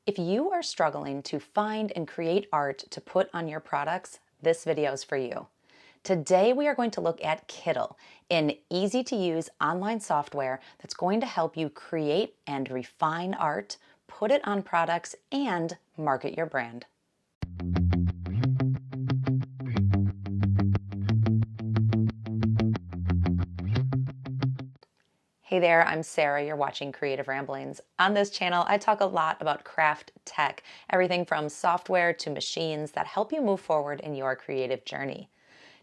If you are struggling to find and create art to put on your products, this video is for you. Today we are going to look at Kittl, an easy-to-use online software that's going to help you create and refine art, put it on products, and market your brand. Hey there, I'm Sarah. You're watching Creative Ramblings. On this channel, I talk a lot about craft tech, everything from software to machines that help you move forward in your creative journey.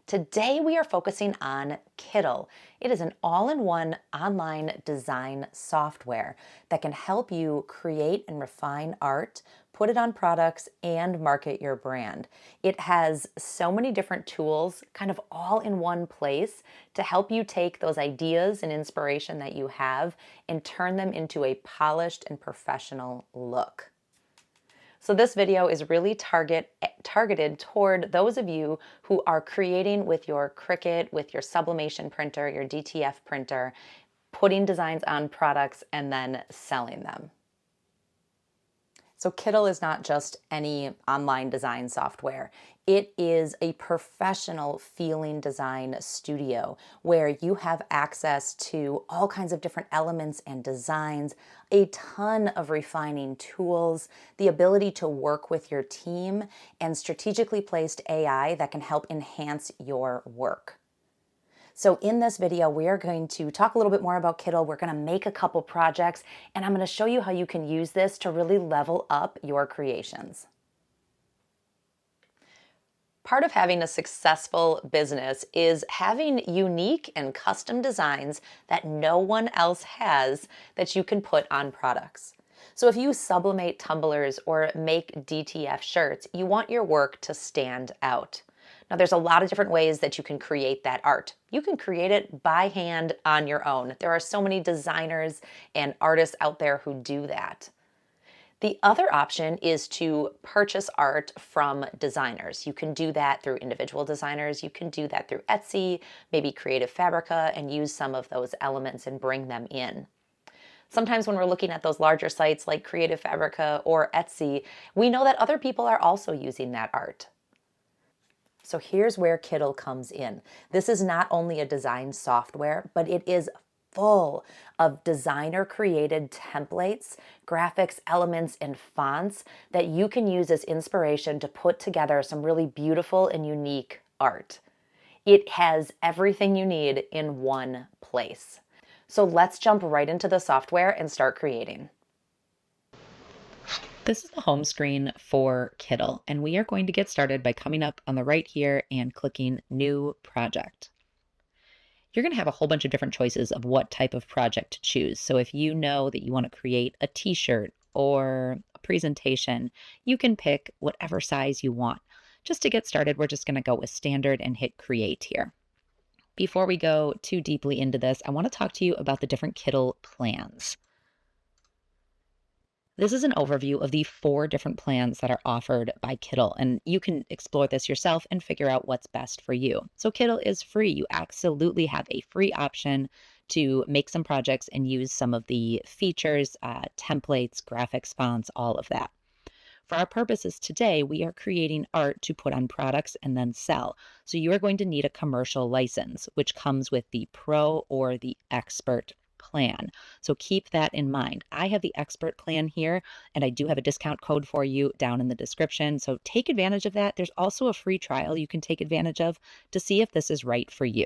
Today, we are focusing on Kittl. It is an all-in-one online design software that can help you create and refine art, put it on products, and market your brand. It has so many different tools kind of all in one place to help you take those ideas and inspiration that you have and turn them into a polished and professional look. So this video is really targeted toward those of you who are creating with your Cricut, with your Sublimation printer, your DTF printer, putting designs on products and then selling them. So Kittl is not just any online design software. It is a professional feeling design studio where you have access to all kinds of different elements and designs, a ton of refining tools, the ability to work with your team, and strategically placed AI that can help enhance your work. So in this video, we are going to talk a little bit more about Kittl. We're going to make a couple projects, and I'm going to show you how you can use this to really level up your creations. Part of having a successful business is having unique and custom designs that no one else has that you can put on products. So if you sublimate tumblers or make DTF shirts, you want your work to stand out. Now, there's a lot of different ways that you can create that art. You can create it by hand on your own. There are so many designers and artists out there who do that. The other option is to purchase art from designers. You can do that through individual designers. You can do that through Etsy, maybe Creative Fabrica, and use some of those elements and bring them in. Sometimes when we're looking at those larger sites like Creative Fabrica or Etsy, we know that other people are also using that art. So here's where Kittl comes in. This is not only a design software, but it is full of designer-created templates, graphics, elements, and fonts that you can use as inspiration to put together some really beautiful and unique art. It has everything you need in one place. So let's jump right into the software and start creating. This is the home screen for Kittl, and we are going to get started by coming up on the right here and clicking New Project. You're going to have a whole bunch of different choices of what type of project to choose. So if you know that you want to create a t-shirt or a presentation, you can pick whatever size you want. Just to get started, we're just going to go with standard and hit Create here. Before we go too deeply into this, I want to talk to you about the different Kittl plans. This is an overview of the 4 different plans that are offered by Kittl, and you can explore this yourself and figure out what's best for you. So Kittl is free. You absolutely have a free option to make some projects and use some of the features, templates, graphics, fonts, all of that. For our purposes today, we are creating art to put on products and then sell. So you are going to need a commercial license, which comes with the Pro or the Expert plan. So keep that in mind. I have the Expert plan here, and I do have a discount code for you down in the description. So take advantage of that. There's also a free trial you can take advantage of to see if this is right for you.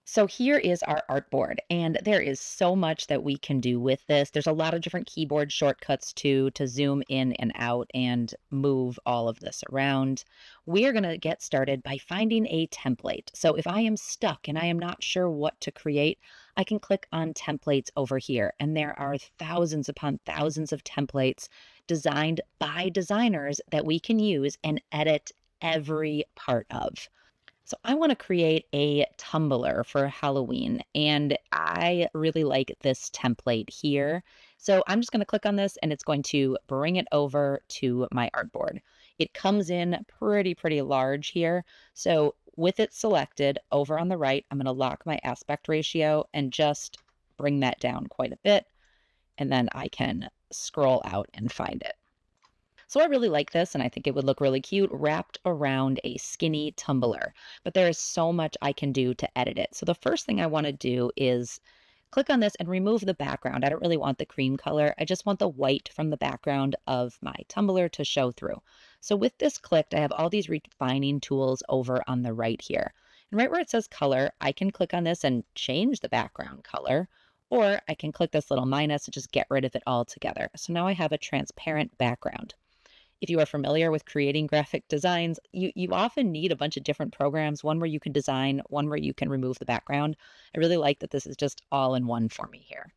So here is our artboard, and there is so much that we can do with this. There's a lot of different keyboard shortcuts to zoom in and out and move all of this around. We are going to get started by finding a template. So if I am stuck and I am not sure what to create, I can click on templates over here, and there are thousands upon thousands of templates designed by designers that we can use and edit every part of. So I want to create a tumbler for Halloween, and I really like this template here. So I'm just going to click on this, and it's going to bring it over to my artboard. It comes in pretty large here. So with it selected over on the right, I'm going to lock my aspect ratio and just bring that down quite a bit. And then I can scroll out and find it. So I really like this, and I think it would look really cute wrapped around a skinny tumbler. But there is so much I can do to edit it. So the first thing I want to do is click on this and remove the background. I don't really want the cream color. I just want the white from the background of my tumbler to show through. So with this clicked, I have all these refining tools over on the right here. And right where it says color, I can click on this and change the background color, or I can click this little minus and just get rid of it altogether. So now I have a transparent background. If you are familiar with creating graphic designs, you often need a bunch of different programs, one where you can design, one where you can remove the background. I really like that this is just all in one for me here.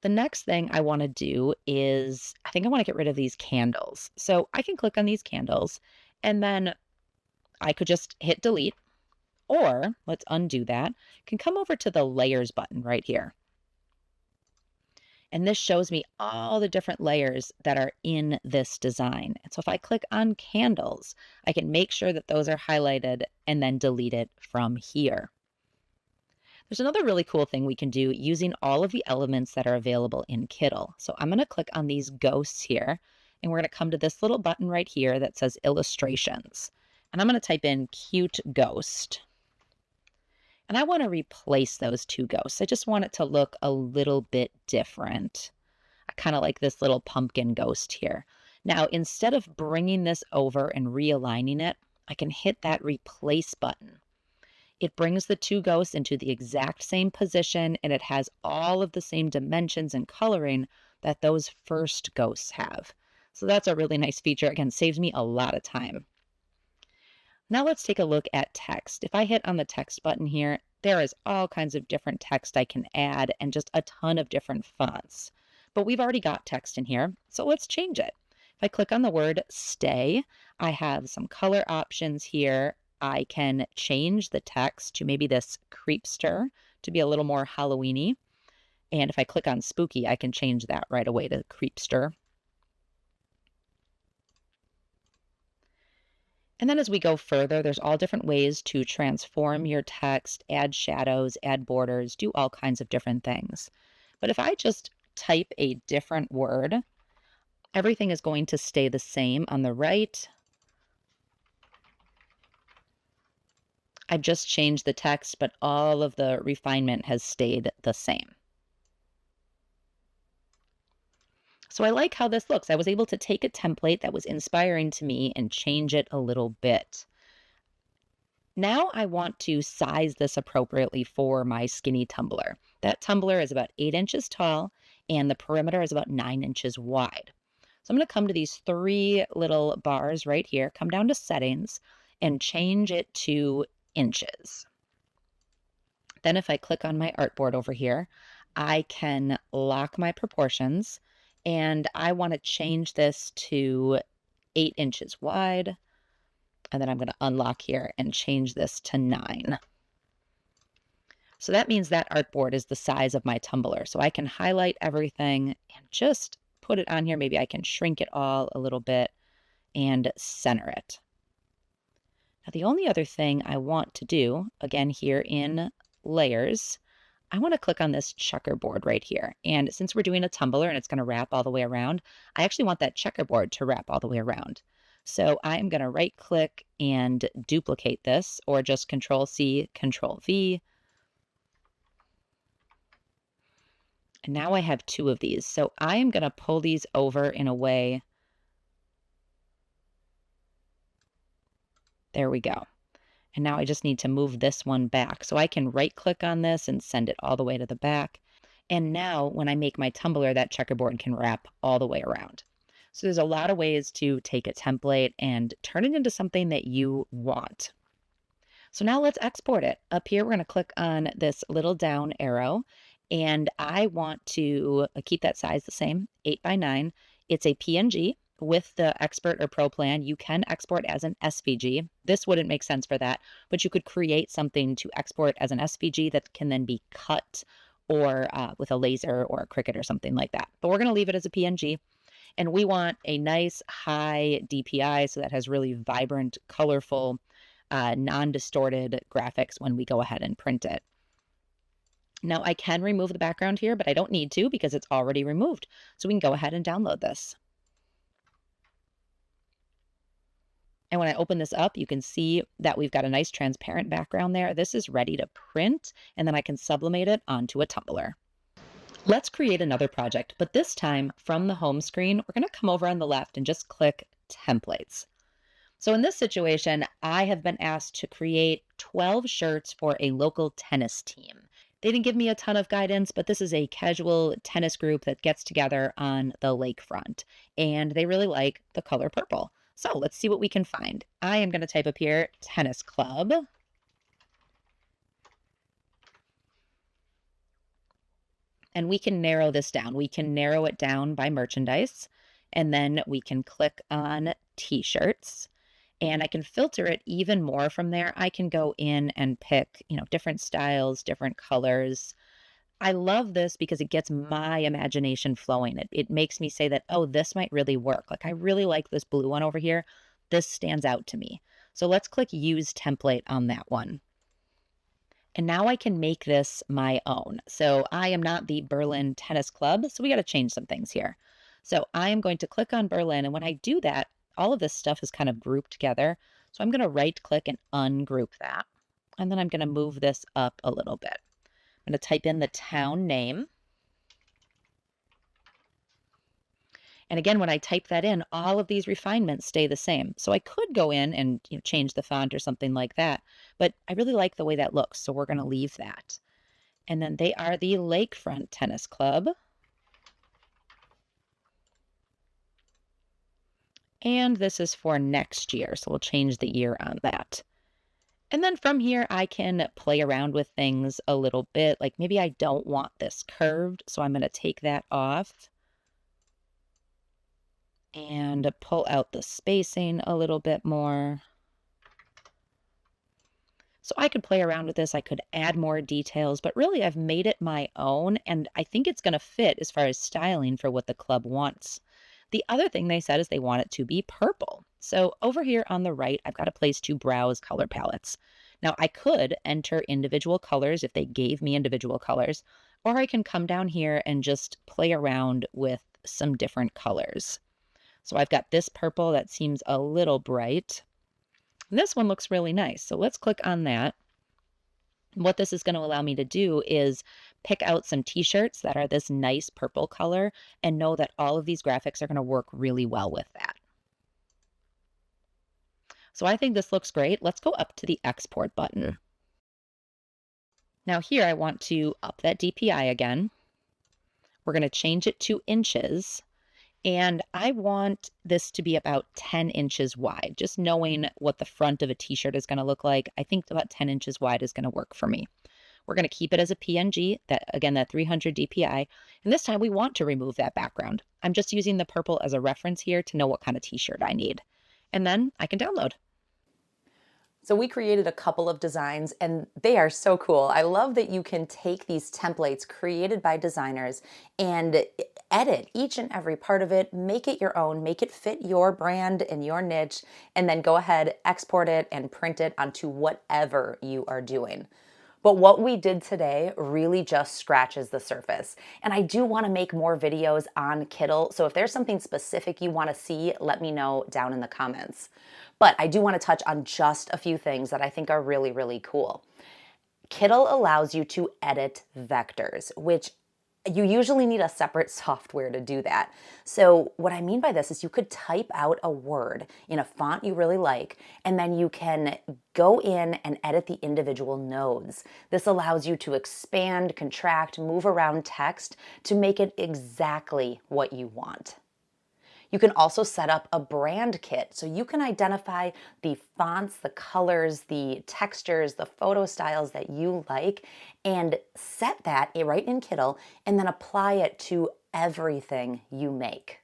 The next thing I want to do is I think I want to get rid of these candles. So I can click on these candles and then I could just hit delete, or let's undo that. Can come over to the layers button right here. And this shows me all the different layers that are in this design. And so if I click on candles, I can make sure that those are highlighted and then delete it from here. There's another really cool thing we can do using all of the elements that are available in Kittl. So I'm going to click on these ghosts here, and we're going to come to this little button right here that says illustrations. And I'm going to type in cute ghost. And I want to replace those two ghosts. I just want it to look a little bit different. I kind of like this little pumpkin ghost here. Now, instead of bringing this over and realigning it, I can hit that replace button. It brings the two ghosts into the exact same position, and it has all of the same dimensions and coloring that those first ghosts have. So that's a really nice feature. Again, saves me a lot of time. Now let's take a look at text. If I hit on the text button here, there is all kinds of different text I can add and just a ton of different fonts. But we've already got text in here, so let's change it. If I click on the word stay, I have some color options here. I can change the text to maybe this creepster to be a little more Halloween-y. And if I click on spooky, I can change that right away to creepster. And then as we go further, there's all different ways to transform your text, add shadows, add borders, do all kinds of different things. But if I just type a different word, everything is going to stay the same on the right. I just changed the text, but all of the refinement has stayed the same. So I like how this looks. I was able to take a template that was inspiring to me and change it a little bit. Now I want to size this appropriately for my skinny tumbler. That tumbler is about 8 inches tall and the perimeter is about 9 inches wide. So I'm going to come to these 3 little bars right here, come down to settings and change it to inches. Then if I click on my artboard over here, I can lock my proportions and I want to change this to 8 inches wide. And then I'm going to unlock here and change this to 9. So that means that artboard is the size of my tumbler. So I can highlight everything and just put it on here. Maybe I can shrink it all a little bit and center it. Now the only other thing I want to do, again here in layers, I want to click on this checkerboard right here. And since we're doing a tumbler and it's going to wrap all the way around, I actually want that checkerboard to wrap all the way around. So I'm going to right click and duplicate this, or just Control C, Control V. And now I have 2 of these. So I am going to pull these over in a way. There we go. And now I just need to move this one back. So I can right click on this and send it all the way to the back. And now when I make my tumbler, that checkerboard can wrap all the way around. So there's a lot of ways to take a template and turn it into something that you want. So now let's export it. Up here, we're going to click on this little down arrow. And I want to keep that size the same, 8:9. It's a PNG. With the Expert or Pro plan, you can export as an SVG. This wouldn't make sense for that, but you could create something to export as an SVG that can then be cut or with a laser or a Cricut or something like that. But we're going to leave it as a PNG. And we want a nice high DPI, so that has really vibrant, colorful, non-distorted graphics when we go ahead and print it. Now I can remove the background here, but I don't need to because it's already removed. So we can go ahead and download this. And when I open this up, you can see that we've got a nice transparent background there. This is ready to print, and then I can sublimate it onto a tumbler. Let's create another project, but this time from the home screen, we're going to come over on the left and just click Templates. So in this situation, I have been asked to create 12 shirts for a local tennis team. They didn't give me a ton of guidance, but this is a casual tennis group that gets together on the lakefront, and they really like the color purple. So let's see what we can find. I am going to type up here, tennis club. And we can narrow this down. We can narrow it down by merchandise, and then we can click on t-shirts, and I can filter it even more from there. I can go in and pick, different styles, different colors. I love this because it gets my imagination flowing. It makes me say that, oh, this might really work. Like, I really like this blue one over here. This stands out to me. So let's click Use Template on that one. And now I can make this my own. So I am not the Berlin Tennis Club, so we got to change some things here. So I am going to click on Berlin, and when I do that, all of this stuff is kind of grouped together. So I'm going to right click and ungroup that. And then I'm going to move this up a little bit. I'm going to type in the town name. And again, when I type that in, all of these refinements stay the same. So I could go in and change the font or something like that, but I really like the way that looks, so we're going to leave that. And then they are the Lakefront Tennis Club. And this is for next year, so we'll change the year on that. And then from here, I can play around with things a little bit. Like maybe I don't want this curved, so I'm going to take that off and pull out the spacing a little bit more. So I could play around with this. I could add more details, but really I've made it my own, and I think it's going to fit as far as styling for what the club wants. The other thing they said is they want it to be purple. So over here on the right, I've got a place to browse color palettes. Now I could enter individual colors if they gave me individual colors, or I can come down here and just play around with some different colors. So I've got this purple that seems a little bright. And this one looks really nice. So let's click on that. What this is going to allow me to do is pick out some t-shirts that are this nice purple color and know that all of these graphics are going to work really well with that. So I think this looks great. Let's go up to the export button. Now here I want to up that DPI again. We're going to change it to inches. And I want this to be about 10 inches wide, just knowing what the front of a t-shirt is going to look like. I think about 10 inches wide is going to work for me. We're going to keep it as a PNG, that 300 DPI. And this time we want to remove that background. I'm just using the purple as a reference here to know what kind of t-shirt I need. And then I can download. So we created a couple of designs and they are so cool. I love that you can take these templates created by designers and edit each and every part of it, make it your own, make it fit your brand and your niche, and then go ahead, export it and print it onto whatever you are doing. But what we did today really just scratches the surface. And I do want to make more videos on Kittl. So if there's something specific you want to see, let me know down in the comments. But I do want to touch on just a few things that I think are really, really cool. Kittl allows you to edit vectors, which you usually need a separate software to do that. So what I mean by this is you could type out a word in a font you really like, and then you can go in and edit the individual nodes. This allows you to expand, contract, move around text to make it exactly what you want. You can also set up a brand kit, so you can identify the fonts, the colors, the textures, the photo styles that you like, and set that right in Kittl, and then apply it to everything you make.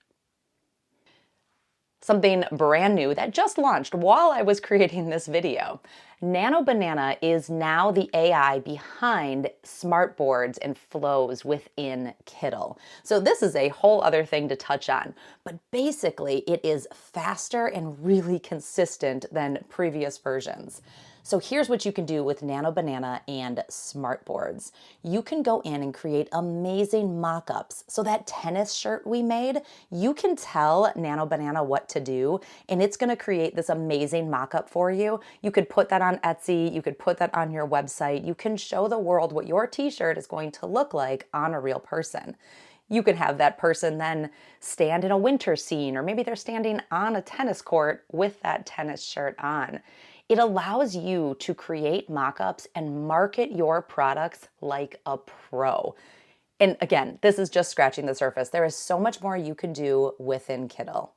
Something brand new that just launched while I was creating this video. Nano Banana is now the AI behind smart boards and flows within Kittl. So this is a whole other thing to touch on, but basically it is faster and really consistent than previous versions. So here's what you can do with Nano Banana and smart boards. You can go in and create amazing mock-ups. So that tennis shirt we made, you can tell Nano Banana what to do, and it's gonna create this amazing mock-up for you. You could put that on Etsy, you could put that on your website. You can show the world what your t-shirt is going to look like on a real person. You can have that person then stand in a winter scene, or maybe they're standing on a tennis court with that tennis shirt on. It allows you to create mock-ups and market your products like a pro. And again, this is just scratching the surface. There is so much more you can do within Kittl.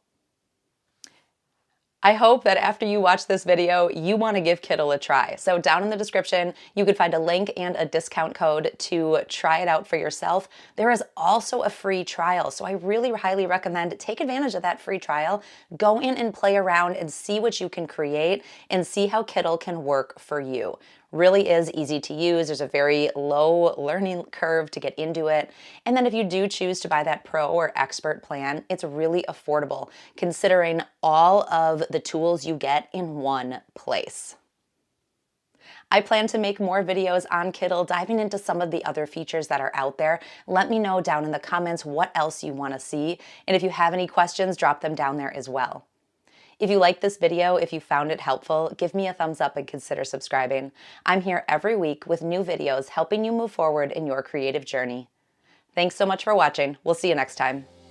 I hope that after you watch this video, you want to give Kittl a try. So down in the description, you could find a link and a discount code to try it out for yourself. There is also a free trial, so I really highly recommend take advantage of that free trial. Go in and play around and see what you can create and see how Kittl can work for you. Really is easy to use. There's a very low learning curve to get into it. And then if you do choose to buy that pro or expert plan, it's really affordable considering all of the tools you get in one place. I plan to make more videos on Kittl, diving into some of the other features that are out there. Let me know down in the comments what else you want to see. And if you have any questions, drop them down there as well. If you liked this video, if you found it helpful, give me a thumbs up and consider subscribing. I'm here every week with new videos helping you move forward in your creative journey. Thanks so much for watching. We'll see you next time.